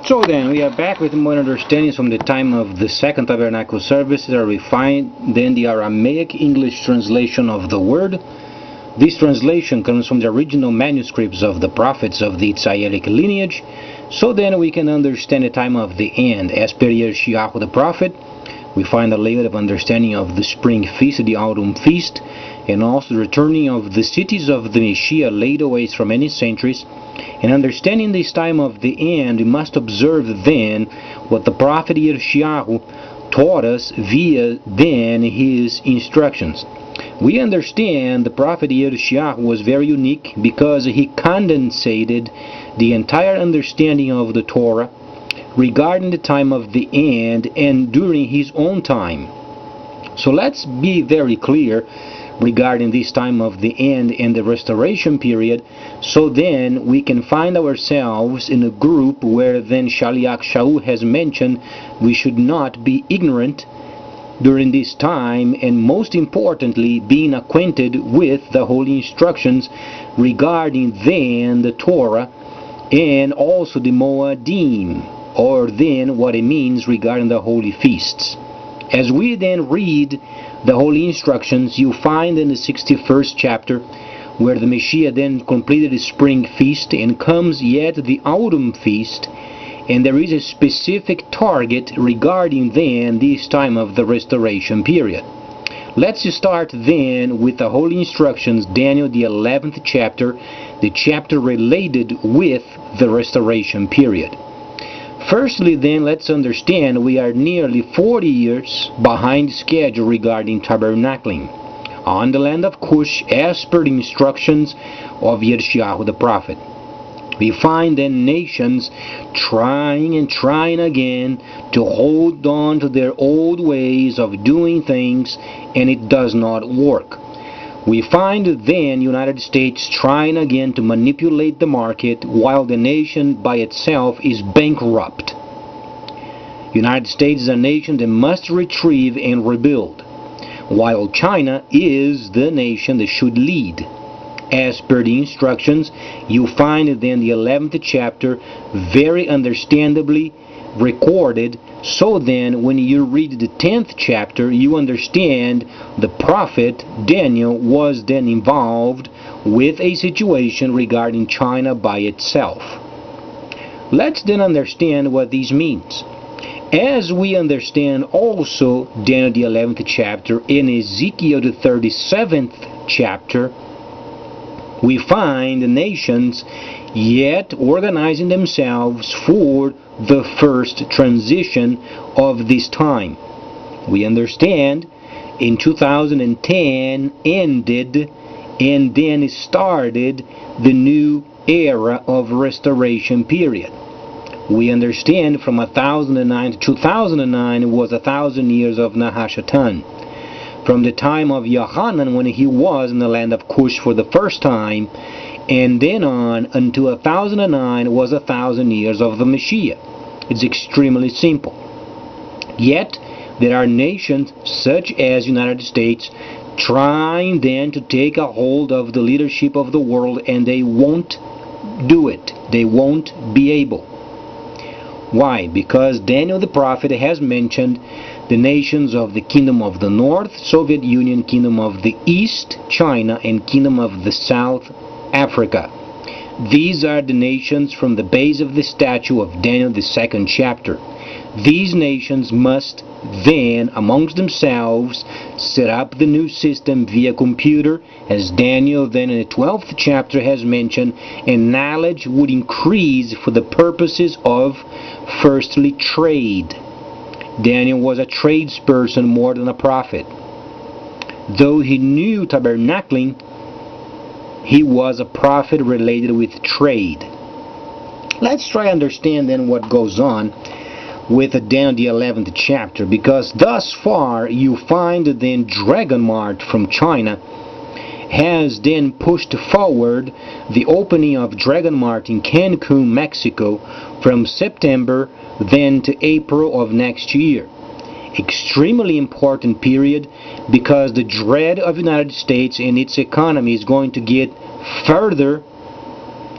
So then, we are back with more understandings from the time of the Second Tabernacle services, where we find then the Aramaic English translation of the word. This translation comes from the original manuscripts of the prophets of the Israelic lineage, so then we can understand the time of the end. As per Yisrael the prophet, we find a layer of understanding of the spring feast, the autumn feast, and also the returning of the cities of the Messiah laid away for many centuries. And understanding this time of the end, we must observe then what the prophet Yisrael taught us via then his instructions. We understand the prophet Yisrael was very unique because he condensated the entire understanding of the Torah regarding the time of the end and during his own time. So let's be very clear regarding this time of the end and the restoration period, so then we can find ourselves in a group where then Shaliach Shaul has mentioned we should not be ignorant during this time, and most importantly being acquainted with the holy instructions regarding then the Torah and also the Moadim, or then what it means regarding the holy feasts. As we then read the holy instructions, you find in the 61st chapter where the Messiah then completed the spring feast and comes yet the autumn feast, and there is a specific target regarding then this time of the restoration period. Let's start then with the holy instructions, Daniel the 11th chapter, the chapter related with the restoration period. Firstly then, let's understand we are nearly 40 years behind schedule regarding tabernacling on the land of Cush as per the instructions of Yisrael the prophet. We find then nations trying and trying again to hold on to their old ways of doing things, and it does not work. We find then United States trying again to manipulate the market while the nation by itself is bankrupt. United States is a nation that must retrieve and rebuild, while China is the nation that should lead. As per the instructions, you find then the 11th chapter very understandably recorded. So then when you read the 10th chapter, you understand the prophet Daniel was then involved with a situation regarding China by itself. Let's then understand what this means. As we understand also Daniel the 11th chapter in Ezekiel the 37th chapter, we find the nations yet organizing themselves for the first transition of this time. We understand in 2010 ended and then started the new era of restoration period. We understand from 1009 to 2009 was 1,000 years of Nahashatan. From the time of Yohanan when he was in the land of Cush for the first time, and then on until 1009 was 1,000 years of the Messiah. It's extremely simple. Yet there are nations such as United States trying then to take a hold of the leadership of the world, and they won't do it. They won't be able. Why? Because Daniel the prophet has mentioned the nations of the Kingdom of the North, Soviet Union, Kingdom of the East, China, and Kingdom of the South, Africa. These are the nations from the base of the statue of Daniel the 2nd chapter. These nations must then amongst themselves set up the new system via computer, as Daniel then in the 12th chapter has mentioned, and knowledge would increase for the purposes of firstly trade. Daniel was a tradesperson more than a prophet. Though he knew tabernacling, he was a prophet related with trade. Let's try to understand then what goes on with Daniel the 11th chapter, because thus far you find then Dragon Mart from China has then pushed forward the opening of Dragon Mart in Cancun, Mexico from September then to April of next year. Extremely important period, because the dread of the United States and its economy is going to get further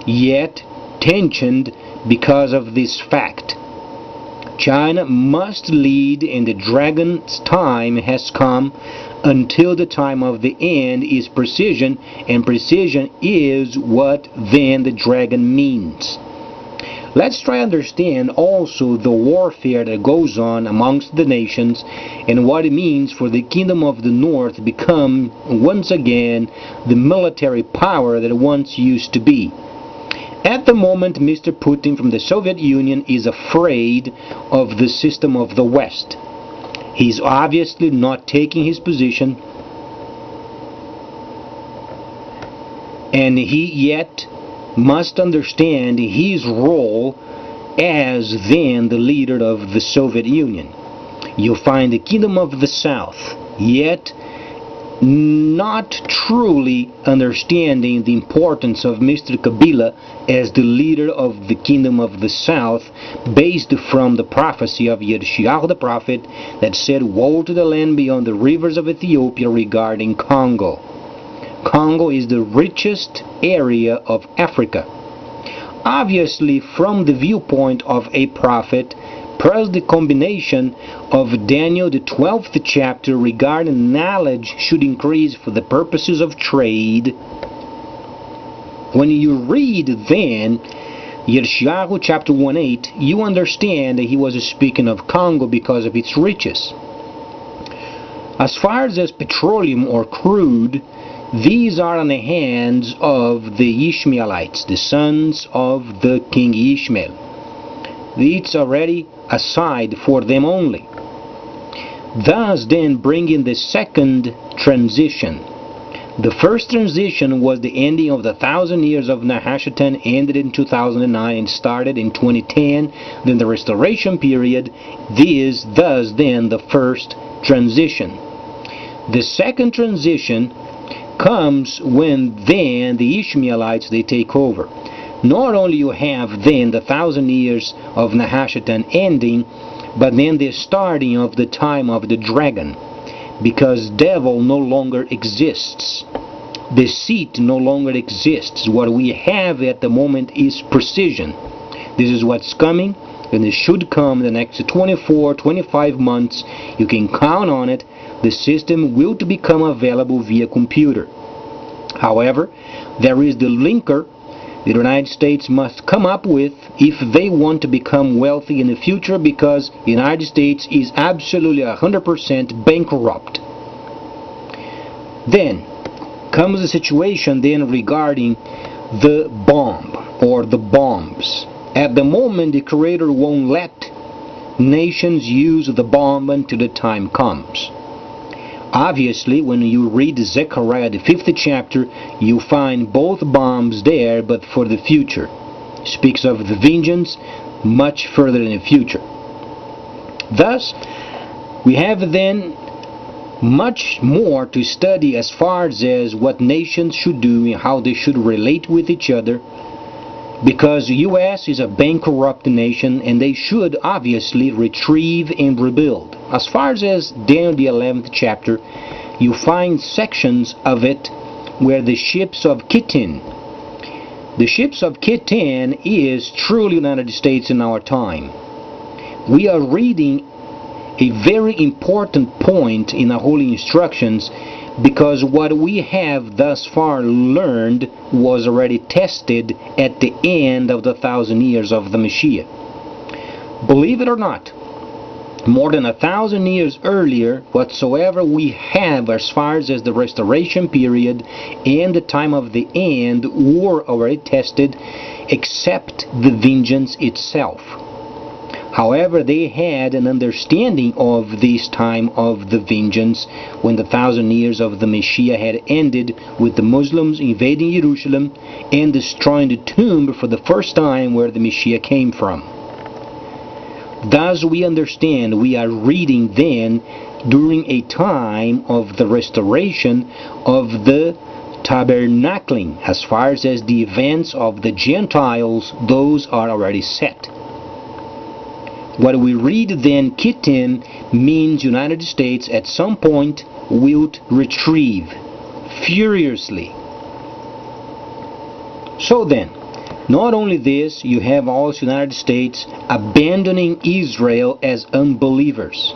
yet tensioned because of this fact. China must lead, and the dragon's time has come. Until the time of the end is precision, and precision is what then the dragon means. Let's try to understand also the warfare that goes on amongst the nations and what it means for the kingdom of the north to become once again the military power that it once used to be. At the moment, Mr. Putin from the Soviet Union is afraid of the system of the West. He's obviously not taking his position, and he yet must understand his role as then the leader of the Soviet Union. You find the kingdom of the South yet not truly understanding the importance of Mr. Kabila as the leader of the kingdom of the South, based from the prophecy of Yisrael the prophet that said, "Woe to the land beyond the rivers of Ethiopia," regarding Congo. Congo is the richest area of Africa. Obviously, from the viewpoint of a prophet, plus the combination of Daniel the 12th chapter regarding knowledge should increase for the purposes of trade. When you read then Yeshayahu chapter 1:8, you understand that he was speaking of Congo because of its riches. As far as petroleum or crude, these are in the hands of the Ishmaelites, the sons of the king Ishmael. It's already aside for them only. Thus then bringing the second transition. The first transition was the ending of the 1,000 years of Nahashatan, ended in 2009 and started in 2010. Then the restoration period is thus then the first transition. The second transition comes when then the Ishmaelites they take over. Not only you have then the 1,000 years of Nahashatan ending, but then the starting of the time of the dragon, because devil no longer exists. Deceit no longer exists. What we have at the moment is precision. This is what's coming, and it should come in the next 24, 25 months. You can count on it. The system will become available via computer. However, there is the linker the United States must come up with if they want to become wealthy in the future, because the United States is absolutely 100% bankrupt. Then comes the situation then regarding the bomb or the bombs. At the moment, the Creator won't let nations use the bomb until the time comes. Obviously, when you read Zechariah the 5th chapter, you find both bombs there, but for the future. It speaks of the vengeance much further in the future. Thus, we have then much more to study as far as what nations should do and how they should relate with each other, because the U.S. is a bankrupt nation and they should obviously retrieve and rebuild. As far as Daniel the 11th chapter, you find sections of it where the ships of Kittim. The ships of Kittim is truly United States in our time. We are reading a very important point in the Holy Instructions, because what we have thus far learned was already tested at the end of the 1,000 years of the Messiah. Believe it or not, more than 1,000 years earlier, whatsoever we have as far as the restoration period and the time of the end were already tested, except the vengeance itself. However, they had an understanding of this time of the vengeance when the 1,000 years of the Messiah had ended, with the Muslims invading Jerusalem and destroying the tomb for the first time where the Messiah came from. Thus we understand we are reading then during a time of the restoration of the tabernacling. As far as the events of the Gentiles, those are already set. What we read then, Kittim, means United States at some point will retrieve furiously. So then, Not only this, you have also United States abandoning Israel as unbelievers.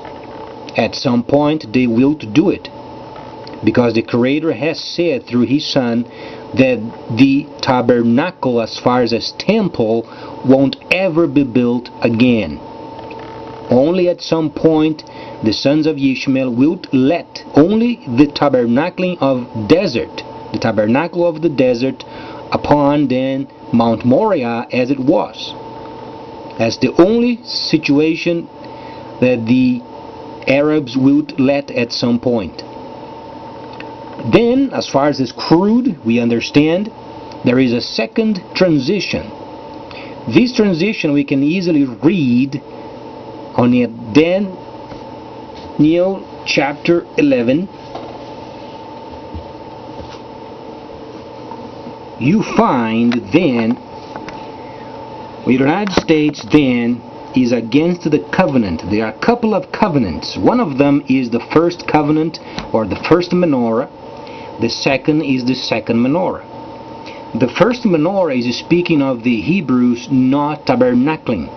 At some point they will do it, because the Creator has said through His Son that the tabernacle, as far as temple, won't ever be built again. Only at some point the sons of Yisrael will let only the tabernacle of the desert upon then Mount Moriah as it was. As the only situation that the Arabs will let at some point. Then, as far as this crude, we understand there is a second transition. This transition we can easily read on Daniel chapter 11. You find then the United States then is against the covenant. There are a couple of covenants. One of them is the first covenant, or the first menorah. The second is the second menorah. The first menorah is speaking of the Hebrews not tabernacling.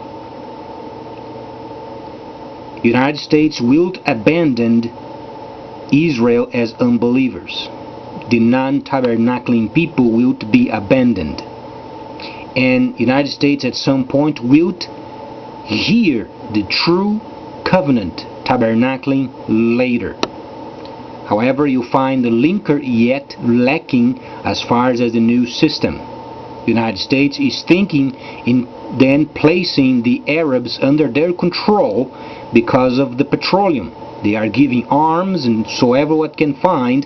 United States will abandon Israel as unbelievers. The non-tabernacling people will be abandoned. And United States at some point will hear the true covenant tabernacling later. However, you find the linker yet lacking as far as the new system. The United States is thinking in then placing the Arabs under their control because of the petroleum. They are giving arms and so everyone can find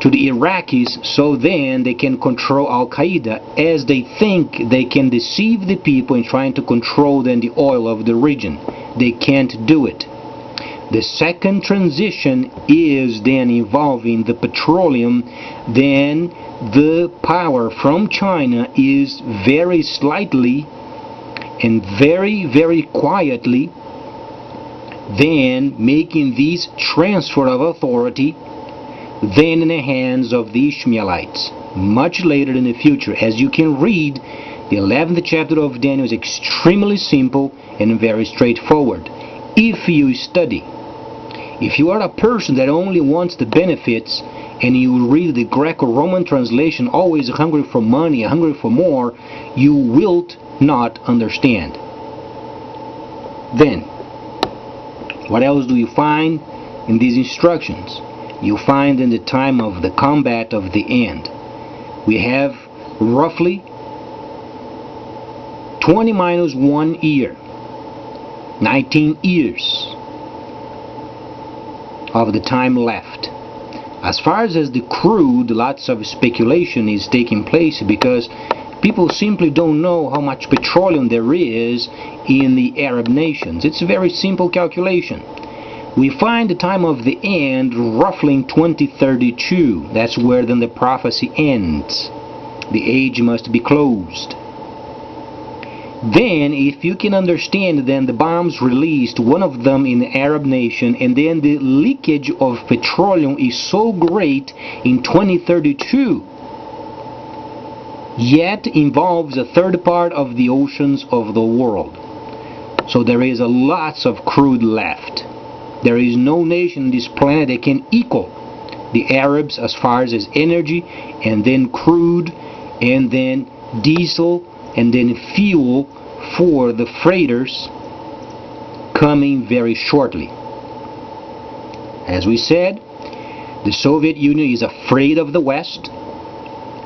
to the Iraqis, so then they can control Al-Qaeda, as they think they can deceive the people in trying to control then the oil of the region. They can't do it. The second transition is then involving the petroleum. Then the power from China is very slightly and very, very quietly then making this transfer of authority then in the hands of the Ishmaelites. Much later in the future, as you can read, the 11th chapter of Daniel is extremely simple and very straightforward. If you study, if you are a person that only wants the benefits and you read the Greco-Roman translation, always hungry for money, hungry for more, you will not understand. Then, what else do you find in these instructions? You find in the time of the combat of the end, we have roughly 20 minus 1 year, 19 years of the time left. As far as the crude, lots of speculation is taking place because people simply don't know how much petroleum there is in the Arab nations. It's a very simple calculation. We find the time of the end roughly in 2032. That's where then the prophecy ends. The age must be closed. Then, if you can understand, then the bombs released, one of them in the Arab nation, and then the leakage of petroleum is so great in 2032, yet involves a third part of the oceans of the world. So there is a lots of crude left. There is no nation on this planet that can equal the Arabs as far as energy, and then crude, and then diesel, and then fuel for the freighters coming very shortly. As we said, the Soviet Union is afraid of the West.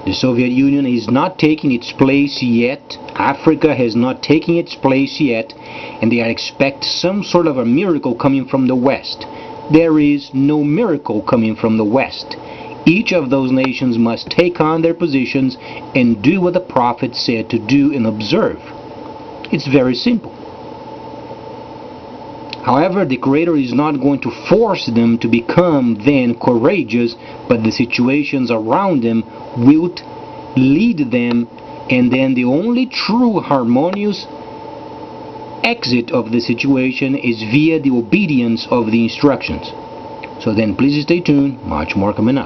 The Soviet Union is not taking its place yet. Africa has not taken its place yet, and they expect some sort of a miracle coming from the West. There is no miracle coming from the West. Each of those nations must take on their positions and do what the prophet said to do and observe. It's very simple. However, the Creator is not going to force them to become then courageous, but the situations around them will lead them, and then the only true harmonious exit of the situation is via the obedience of the instructions. So then please stay tuned, much more coming up.